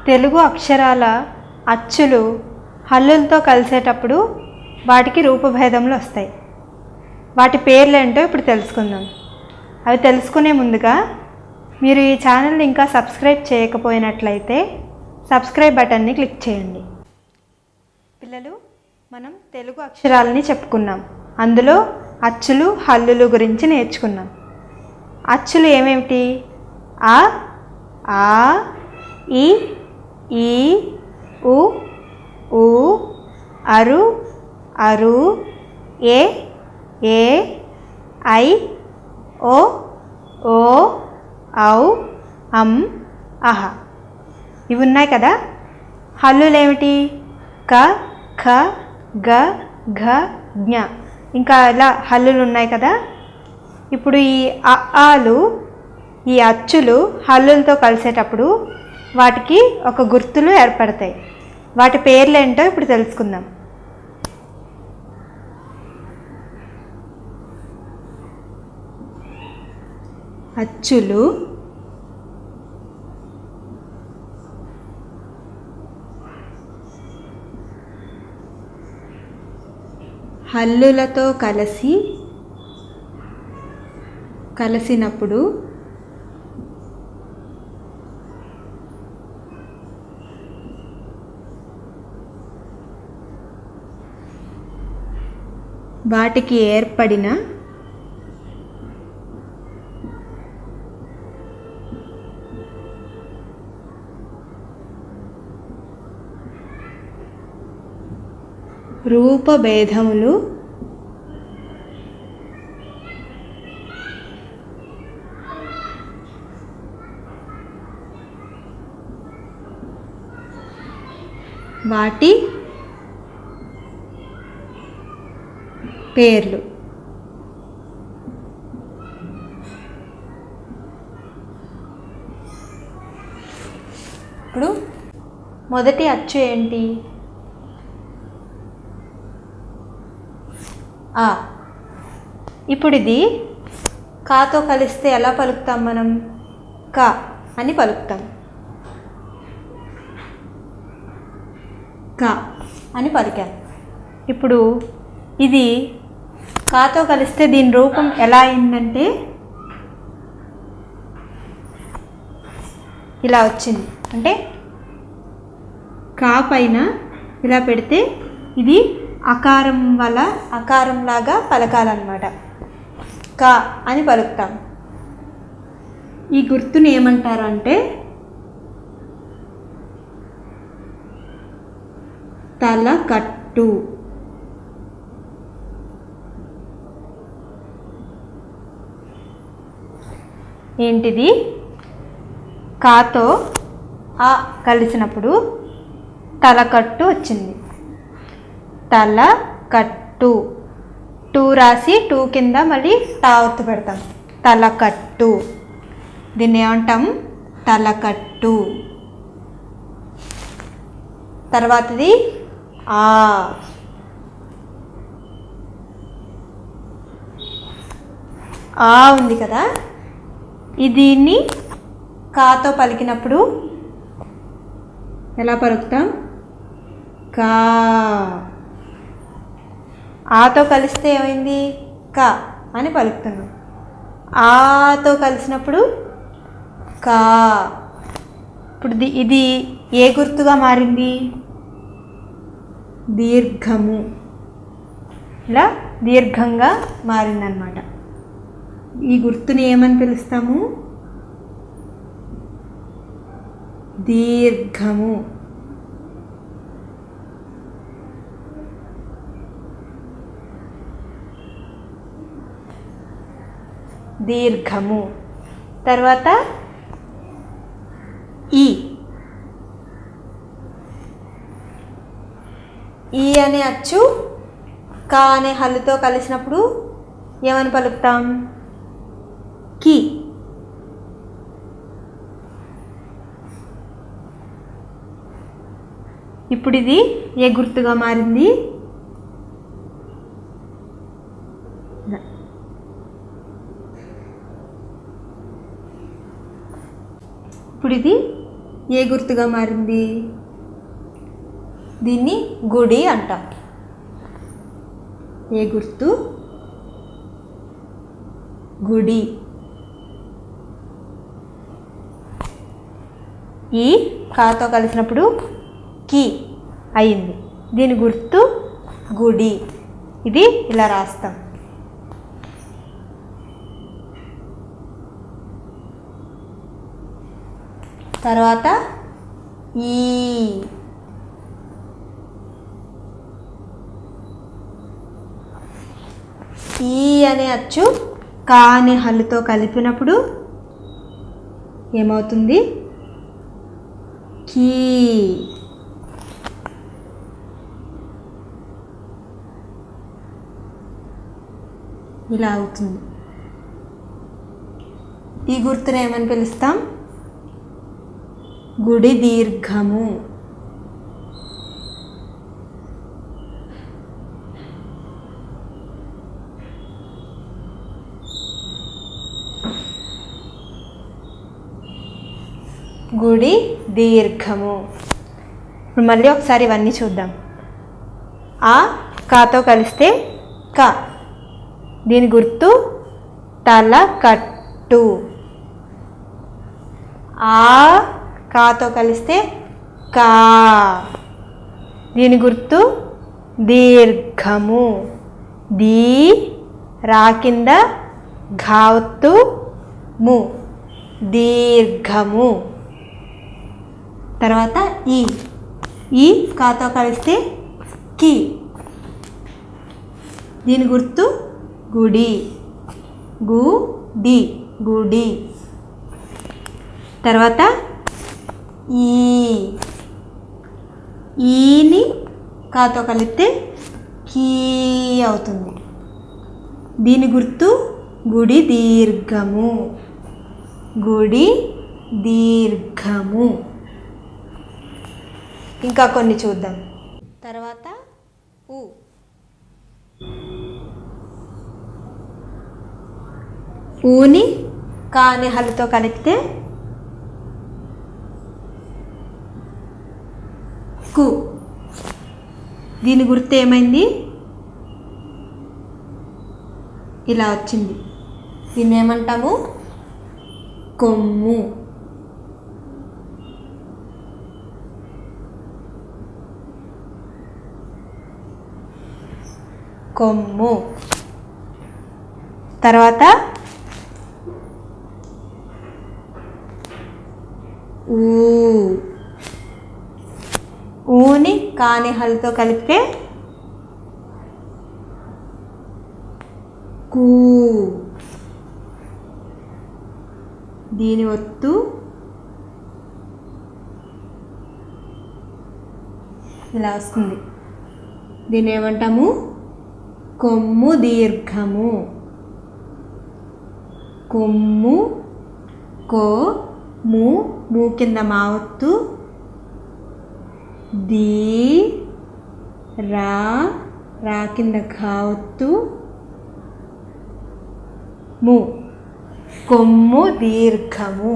తెలుగు అక్షరాల అచ్చులు హల్లులతో కలిసేటప్పుడు వాటికి రూపభేదములు వస్తాయి. వాటి పేర్లు ఏంటో ఇప్పుడు తెలుసుకుందాం. అవి తెలుసుకునే ముందుగా మీరు ఈ ఛానల్ని ఇంకా సబ్స్క్రైబ్ చేయకపోయినట్లయితే సబ్స్క్రైబ్ బటన్ని క్లిక్ చేయండి. పిల్లలు, మనం తెలుగు అక్షరాలని చెప్పుకున్నాం. అందులో అచ్చులు హల్లులు గురించి నేర్చుకున్నాం. అచ్చులు ఏమేమిటి? ఆ, ఆ, ఈ, ఈ, ఉ, ఊ, అరు, అరు, ఏ, ఏ, ఐ, ఓ, ఓ, ఔ, అం, అహ. ఇవి ఉన్నాయి కదా. హల్లులు ఏమిటి? క, ఖ, గ, ఘ, జ్ఞ. ఇంకా ఇలా హల్లులు ఉన్నాయి కదా. ఇప్పుడు ఈ ఆలు, ఈ అచ్చులు హల్లులతో కలిసేటప్పుడు వాటికి ఒక గుర్తులు ఏర్పడతాయి. వాటి పేర్లు ఏంటో ఇప్పుడు తెలుసుకుందాం. అచ్చులు, హల్లులతో కలిసినప్పుడు వాటికి ఏర్పడిన రూపభేదములు వాటి పేర్లు. ఇప్పుడు మొదటి అచ్చు ఏంటి? ఆ. ఇప్పుడు ఇది కాతో కలిస్తే ఎలా పలుకుతాం మనం? క అని పలుకుతాం. క అని పలికాం. ఇప్పుడు ఇది కాతో కలిస్తే దీని రూపం ఎలా అయిందంటే ఇలా వచ్చింది. అంటే కా పైన ఇలా పెడితే ఇది అకారం వల్ల అకారంలాగా పలకాలన్నమాట. క అని పలుకుతాం. ఈ గుర్తుని ఏమంటారు అంటే తలకట్టు. ఏంటిది? కాతో ఆ కలిసినప్పుడు తలకట్టు వచ్చింది. తలకట్టు. టూ రాసి టూ కింద మళ్ళీ టా ఒత్తు పెడతాం. తలకట్టు. దీన్ని ఏమంటాం? తలకట్టు. తర్వాతది ఆ. ఆ ఉంది కదా. దీన్ని కాతో పలికినప్పుడు ఎలా పలుకుతాం? కా. ఆతో కలిస్తే ఏమైంది? క అని పలుకుతున్నాం. ఆతో కలిసినప్పుడు కా. ఇప్పుడు ఇది ఏ గుర్తుగా మారింది? దీర్ఘము. ఇలా దీర్ఘంగా మారిందన్నమాట. ఈ గుర్తుని ఏమని పిలుస్తాము? దీర్ఘము. దీర్ఘము. తర్వాత ఈ. ఈ అనే అచ్చు కా అనే హల్లుతో కలిసినప్పుడు ఏమని పలుకుతాం? కి. ఇప్పుడు ఇది ఏ గుర్తుగా మారింది? ఇప్పుడు ఇది ఏ గుర్తుగా మారింది? దీన్ని గుడి అంటాం. ఏ గుర్తు? గుడి. ఈ కాతో కలిసినప్పుడు కి అయింది. దీని గుర్తు గుడి. ఇది ఇలా రాస్తాం. తర్వాత ఈ అనే అచ్చు కా అనే హల్లుతో కలిపినప్పుడు ఏమవుతుంది? కీ. ఇలా అవుతుంది. ఈ గుర్తును ఏమని పిలుస్తాం? గుడి దీర్ఘము. గుడి దీర్ఘము. ఇప్పుడు మళ్ళీ ఒకసారి ఇవన్నీ చూద్దాం. ఆ కాతో కలిస్తే క. దీని గుర్తు తల కట్టు. ఆ కాతో కలిస్తే కా. దీని గుర్తు దీర్ఘము. దీ రా కింద ఘావత్తు ము, దీర్ఘము. తర్వాత ఈ కాతో కలిస్తే కి. దీని గుర్తు గుడి. గుడి, గుడి. తర్వాత ఈని కాతో కలిపితే కీ అవుతుంది. దీని గుర్తు గుడి దీర్ఘము. గుడి దీర్ఘము. ఇంకా కొన్ని చూద్దాం. తర్వాత ఊని కా అనే హల్లుతో కలిపితే కు. దీని గుర్తు ఏమైంది? ఇలా వచ్చింది. దీన్ని ఏమంటాము? కొమ్ము. కొమ్ము. తర్వాత ఊని కాని హల్లుతో కలిపితే కూ. దీని ఒత్తు ఇలా వస్తుంది. దీన్ని ఏమంటాము? కొమ్ము దీర్ఘము. కొమ్ము. కో ము కింద మావత్తు, దీ రా కింద ఘావత్తు ము, కొమ్ము దీర్ఘము.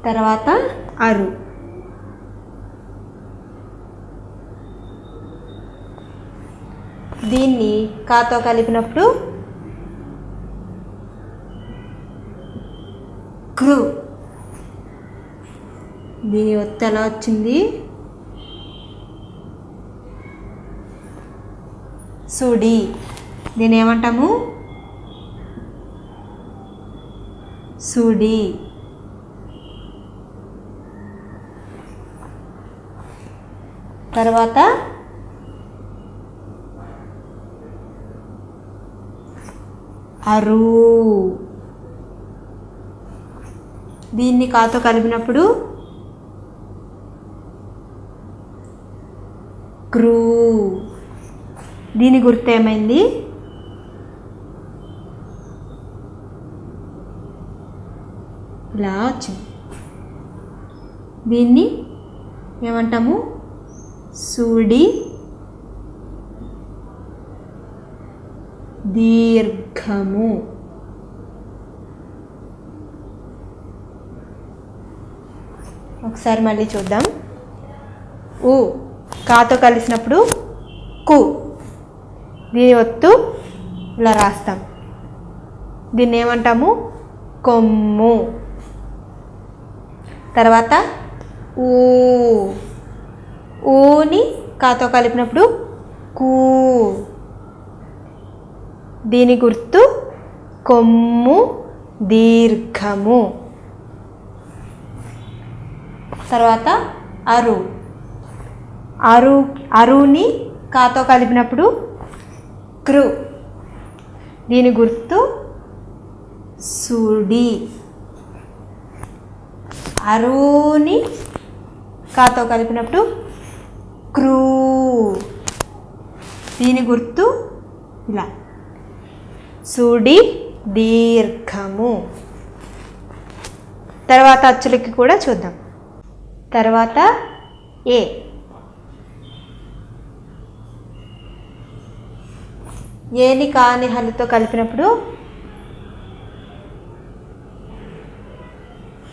తర్వాత అరు. దీన్ని కాతో కలిపినప్పుడు క్రు. దీని ఒత్తు ఎలా వచ్చింది? సుడి. దీన్ని ఏమంటాము? సుడి. తర్వాత అరు. దీన్ని కాతో కలిపినప్పుడు క్రూ. దీని గుర్తు ఏమైంది? ఇలా వచ్చింది. దీన్ని ఏమంటాము? సుడి దీర్ఘము. ఒకసారి మళ్ళీ చూద్దాం. ఊ కాతో కలిసినప్పుడు కు. దీని ఒత్తు ఇలా రాస్తాం. దీన్ని ఏమంటాము? కొమ్ము. తర్వాత ఊ. ఊని కాతో కలిపినప్పుడు కూ. దీని గుర్తు కొమ్ము, దీర్ఘము. తర్వాత అరు. అరుని కాతో కలిపినప్పుడు క్రు. దీని గుర్తు సుడి. అరుని కాతో కలిపినప్పుడు క్రూ. దీని గుర్తు ఇలా సుడి, దీర్ఘము. తర్వాత అచ్చులకి కూడా చూద్దాం. తర్వాత ఏ. ఏని కాని హల్లుతో కలిపినప్పుడు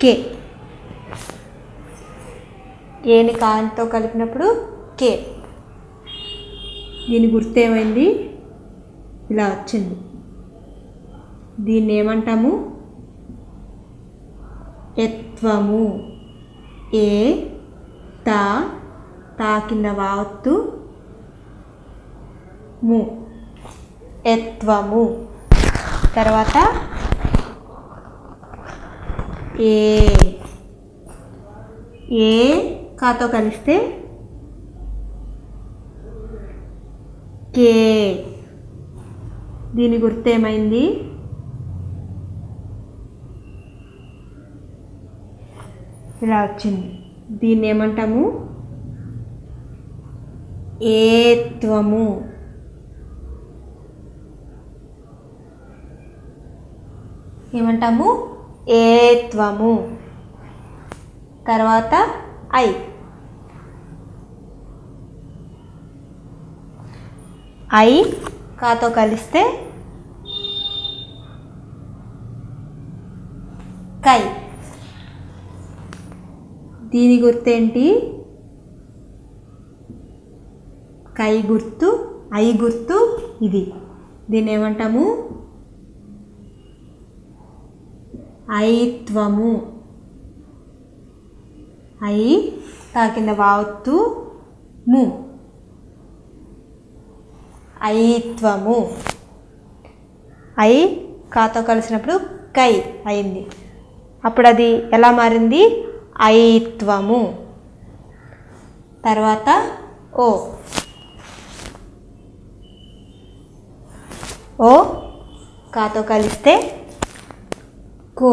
కే. ఏని కానితో కలిపినప్పుడు కే. దీని గుర్తు ఏమైంది? ఇలా వచ్చింది. దీన్ని ఏమంటాము? ఎత్వము. ఏ తా కింద వావత్తు ము. ఎత్వము. తర్వాత ఏ కాతో కలిస్తే కే. దీని గుర్తు ఏమైంది? ఇలా వచ్చింది. దీన్ని ఏమంటాము? ఏత్వము. ఏమంటాము? ఏత్వము. తర్వాత ఐ. ఐ కాతో కలిస్తే కై. దీని గుర్తేంటి? కై గుర్తు, ఐ గుర్తు ఇది. దీన్ని ఏమంటాము? ఐత్వము. ఐ తా కింద వావత్తు ము. ఐత్వము. ఐ కాతో కలిసినప్పుడు కై అయింది. అప్పుడు అది ఎలా మారింది? ఐత్వము. తర్వాత ఓ. ఓ కాతో కలిస్తే కో.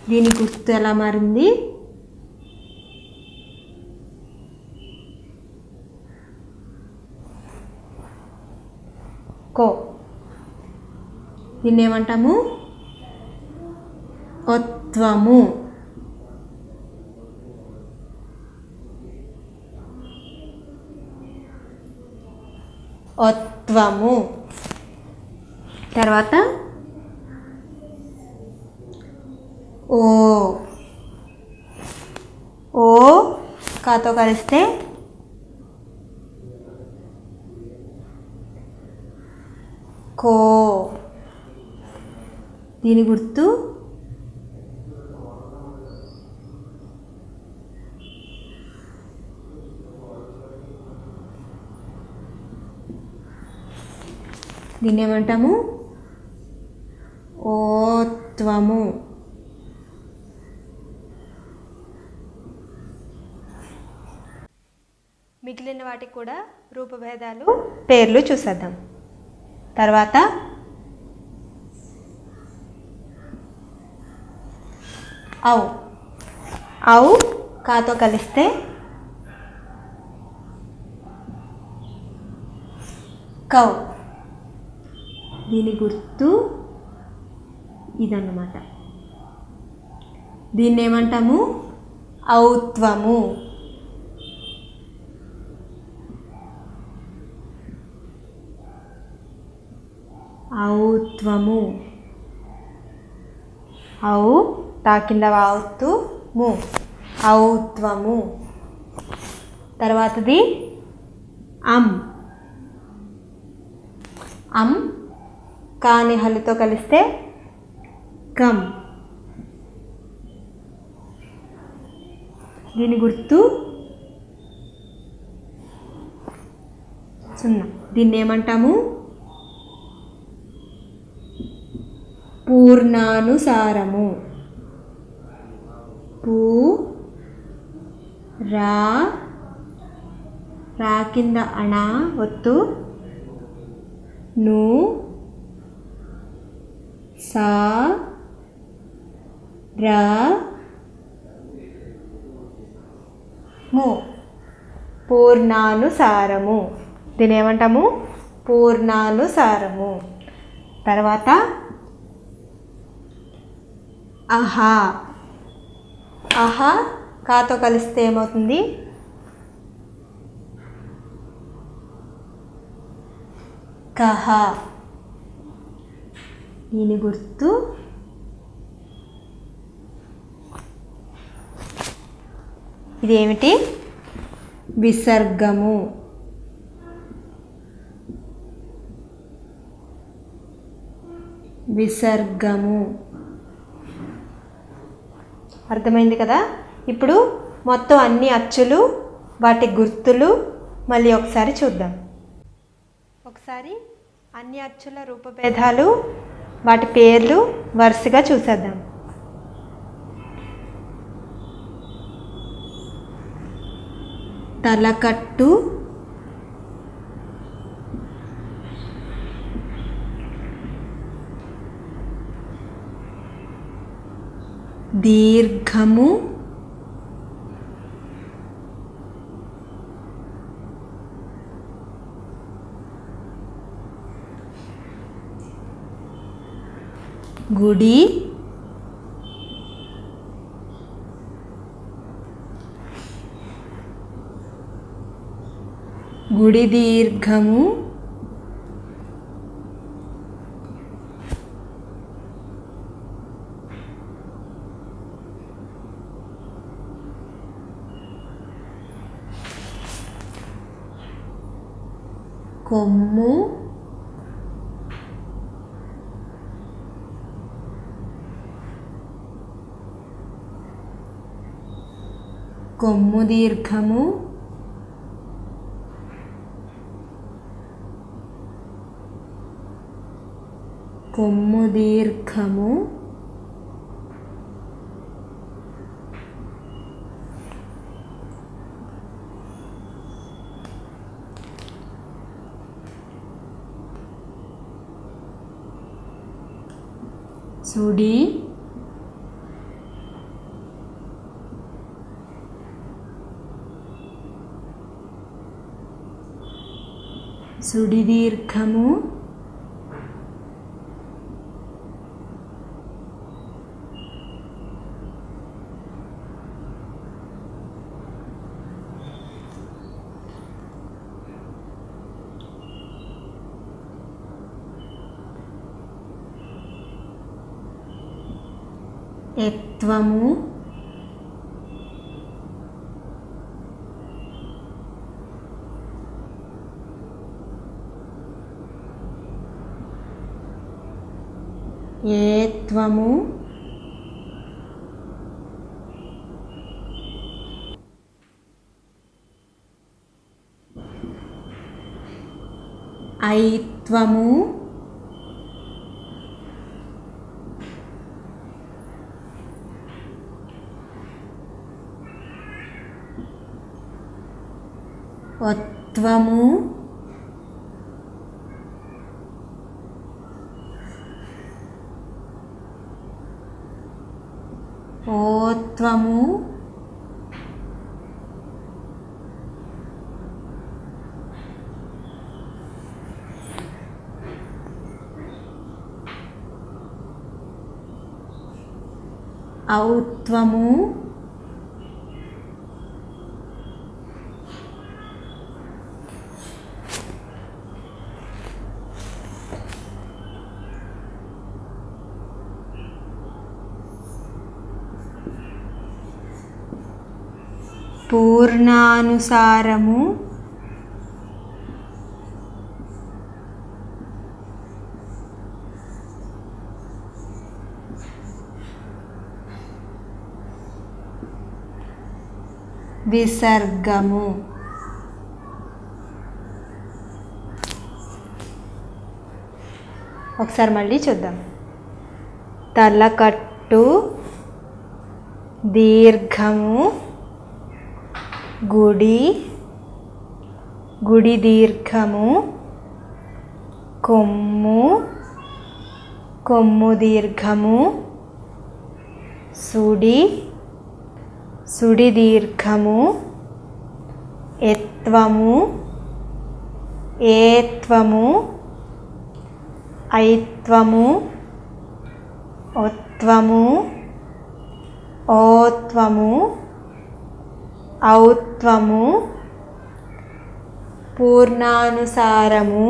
దీని గుర్తు ఎలా మారింది? కో. దీన్ని ఏమంటాము? ఒత్వము. ఒత్వము. తర్వాత ఓ. ఓ కాతో కలిస్తే కో. దీని గుర్తు దీన్ని ఏమంటాము? ఓత్వము. మిగిలిన వాటికి కూడా రూపభేదాలు, పేర్లు చూసేద్దాం. తర్వాత ఔ. ఔ కాతో కలిస్తే కౌ. దీని గుర్తు ఇదన్నమాట. దీన్ని ఏమంటాము? ఔత్వము. ఔత్వము. ఔ తా కింద వావుతూ ము ఔత్వము. తర్వాతది అం కాని హల్లుతో కలిస్తే కం. దీని గుర్తు 0. దీన్ని ఏమంటాము? పూర్ణానుసారము. రా కింద అణ ఒత్తు ను సా రా ము పూర్ణానుసారము. దీని ఏమంటాము? పూర్ణానుసారము. తర్వాత అహా కాతో కలిస్తే ఏమవుతుంది? కహ. దీని గుర్తు ఇదేమిటి? విసర్గము. అర్థమైంది కదా? ఇప్పుడు మొత్తం అన్ని అచ్చులు, వాటి గుర్తులు మళ్ళీ ఒకసారి చూద్దాం. ఒకసారి అన్ని అచ్చుల రూపభేదాలు, వాటి పేర్లు వరుసగా చూసేద్దాం. తలకట్టు, దీర్ఘము, గుడి, గుడి దీర్ఘము, కొమ్ము, కొమ్ము దీర్ఘము, కొమ్ము దీర్ఘము, సుడి, సుడి దీర్ఘము, ఎత్వము, ఏత్వము, ఐత్వము, ఒత్వము, ఓత్వము, ఔత్వము, పూర్ణానుసారము విసర్గము. ఒకసారి మళ్ళీ చూద్దాం. తలకట్టు దీర్ఘము గుడి గుడి దీర్ఘము కొమ్ము కొమ్ము దీర్ఘము సుడి సుడి దీర్ఘము ఎత్వము ఏత్వము ఐత్వము ఒత్వము ఓత్వము ఔత్వము పూర్ణానుసారము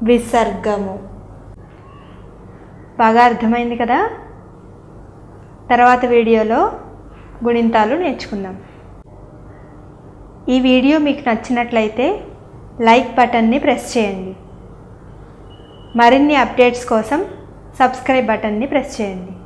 విసర్గము. బాగా అర్థమైంది కదా? తర్వాత వీడియోలో గుణింతాలు నేర్చుకుందాం. ఈ వీడియో మీకు నచ్చినట్లయితే లైక్ బటన్ని ప్రెస్ చేయండి. మరిన్ని అప్డేట్స్ కోసం సబ్స్క్రైబ్ బటన్ని ప్రెస్ చేయండి.